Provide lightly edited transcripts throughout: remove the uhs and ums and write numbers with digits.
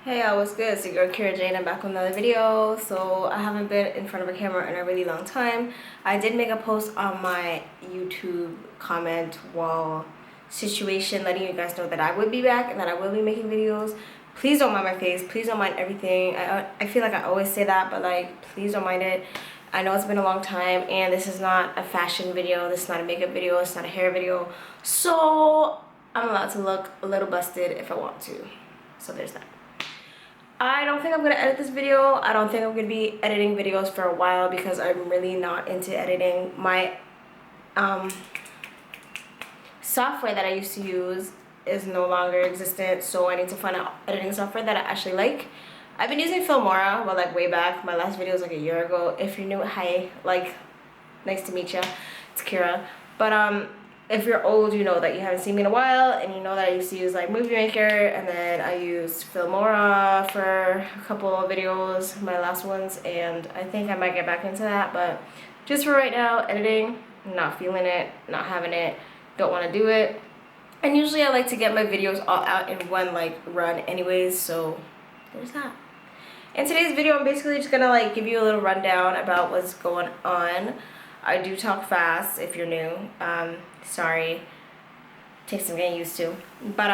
Hey, what's good? It's your girl Kera Jaay and I'm back with another video. So I haven't been in front of a camera in a really long time. I did make a post on my YouTube comment wall situation letting you guys know that I would be back and that I will be making videos. Please don't mind my face. Please don't mind everything. I feel like I always say that, but like, please don't mind it. I know it's been a long time and this is not a fashion video. This is not a makeup video. It's not a hair video. So I'm allowed to look a little busted if I want to. So there's that. I don't think I'm gonna edit this video. I don't think I'm gonna be editing videos for a while because I'm really not into editing. My software that I used to use is no longer existent, so I need to find out editing software that I actually like. I've been using Filmora, but like way back. My last video was like a year ago. If you're new, hi, like, nice to meet ya. It's Kira. But if you're old, you know that you haven't seen me in a while, and you know that I used to use like Movie Maker, and then I used Filmora for a couple of videos, my last ones, and I think I might get back into that, but just for right now, editing, not feeling it, not having it, don't want to do it. And usually I like to get my videos all out in one like run anyways, so there's that. In today's video, I'm basically just gonna like give you a little rundown about what's going on. I do talk fast if you're new. Sorry, takes some getting used to. But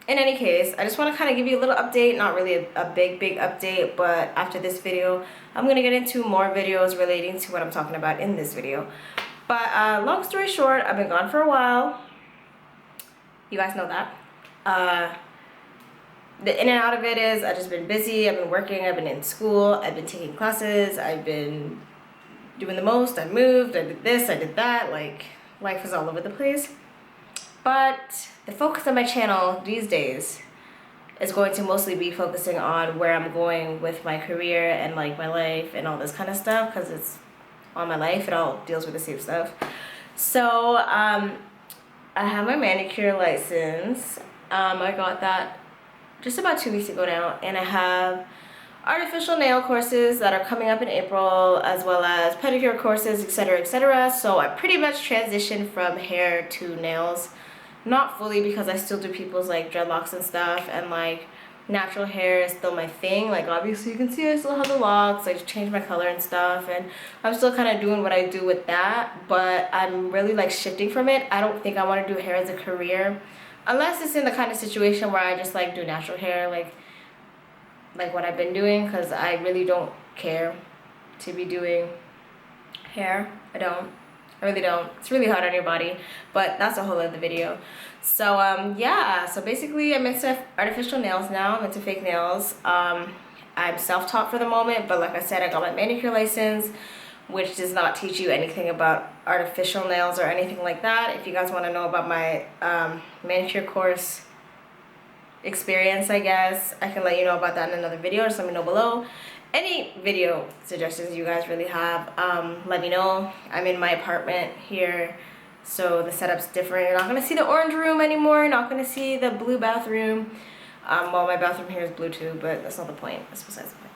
in any case, I just want to kind of give you a little update, not really a big update, but after this video, I'm gonna get into more videos relating to what I'm talking about in this video. But long story short, I've been gone for a while. You guys know that. The in and out of it is I've just been busy. I've been working. I've been in school. I've been taking classes. I've been doing the most. I moved. I did this. I did that. Like, life is all over the place. But the focus of my channel these days is going to mostly be focusing on where I'm going with my career and like my life and all this kind of stuff, because it's all my life. It all deals with the same stuff. So I have my manicure license. I got that just about 2 weeks ago now, and I have artificial nail courses that are coming up in April, as well as pedicure courses, etc., etc. So I pretty much transitioned from hair to nails. Not fully, because I still do people's like dreadlocks and stuff, and like natural hair is still my thing. Like, obviously you can see I still have the locks. I just changed my color and stuff, and I'm still kind of doing what I do with that, but I'm really like shifting from it. I don't think I want to do hair as a career, unless it's in the kind of situation where I just like do natural hair, like what I've been doing, because I really don't care to be doing hair. I really don't. It's really hard on your body, but that's a whole other video. So yeah, so basically I'm into artificial nails now. I'm into fake nails. I'm self-taught for the moment, but like I said, I got my manicure license, which does not teach you anything about artificial nails or anything like that. If you guys want to know about my manicure course experience, I guess I can let you know about that in another video. Just let me know below. Any video suggestions you guys really have, let me know. I'm in my apartment here, so the setup's different. You're not gonna see the orange room anymore. You're not gonna see the blue bathroom. Well, my bathroom here is blue too, but that's not the point. That's besides the point.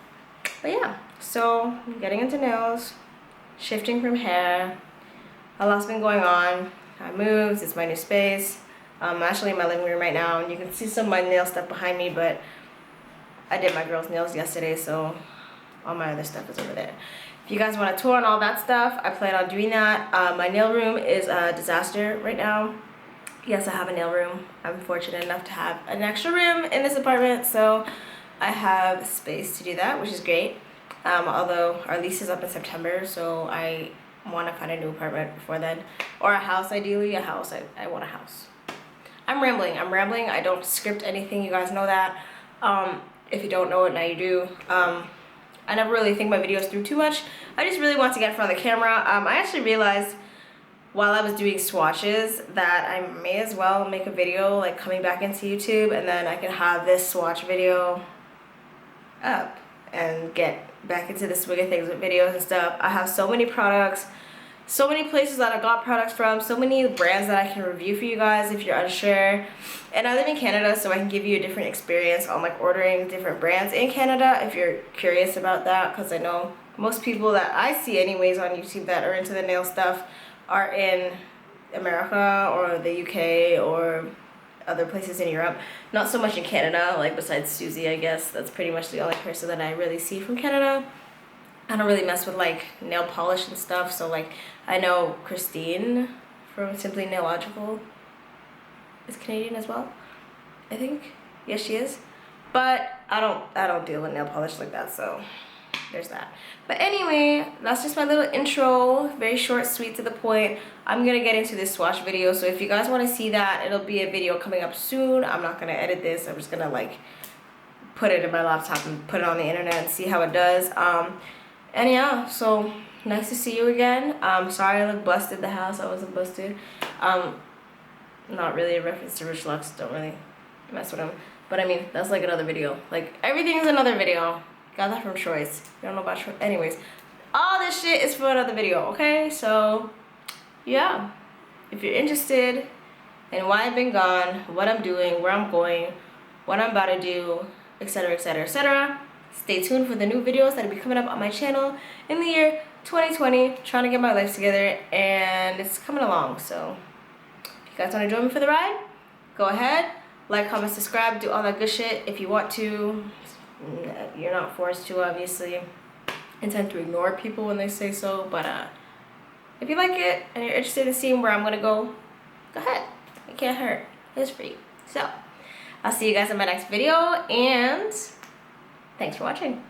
But yeah, so I'm getting into nails, shifting from hair. A lot's been going on. I moved. It's my new space. I'm actually in my living room right now, and you can see some of my nail stuff behind me, but I did my girl's nails yesterday, so all my other stuff is over there. If you guys want a tour on all that stuff, I plan on doing that. My nail room is a disaster right now. Yes, I have a nail room. I'm fortunate enough to have an extra room in this apartment, so I have space to do that, which is great. Although our lease is up in September, so I want to find a new apartment before then. Or a house, ideally. A house. I want a house. I'm rambling. I don't script anything. You guys know that. If you don't know it, now you do. I never really think my videos through too much. I just really want to get in front of the camera. I actually realized while I was doing swatches that I may as well make a video like coming back into YouTube, and then I can have this swatch video up and get back into the swing of things with videos and stuff. I have so many products, so many places that I got products from, so many brands that I can review for you guys if you're unsure. And I live in Canada, so I can give you a different experience on like ordering different brands in Canada if you're curious about that, because I know most people that I see anyways on YouTube that are into the nail stuff are in America or the UK or other places in Europe. Not so much in Canada, like besides Susie, I guess. That's pretty much the only person that I really see from Canada. I don't really mess with like nail polish and stuff, so like I know Christine from Simply Nailogical is Canadian as well, I think. Yes, she is. But I don't deal with nail polish like that, so there's that. But anyway, that's just my little intro, very short, sweet, to the point. I'm gonna get into this swatch video, so if you guys want to see that, it'll be a video coming up soon. I'm not gonna edit this, I'm just gonna like put it in my laptop and put it on the internet and see how it does. And yeah, so nice to see you again. Sorry I look busted the house. I wasn't busted. Not really a reference to Rich Lux. Don't really mess with him. But I mean, that's like another video. Like, everything is another video. Got that from Choice. You don't know about Choice. Anyways, all this shit is for another video, okay? So, yeah. If you're interested in why I've been gone, what I'm doing, where I'm going, what I'm about to do, etc., etc., etc., stay tuned for the new videos that'll be coming up on my channel in the year 2020. Trying to get my life together, and it's coming along. So if you guys want to join me for the ride, go ahead, like, comment, subscribe, do all that good shit if you want to. You're not forced to, obviously. I tend to ignore people when they say so, but if you like it and you're interested in seeing where I'm gonna go ahead. It can't hurt. It's free. So I'll see you guys in my next video, and thanks for watching.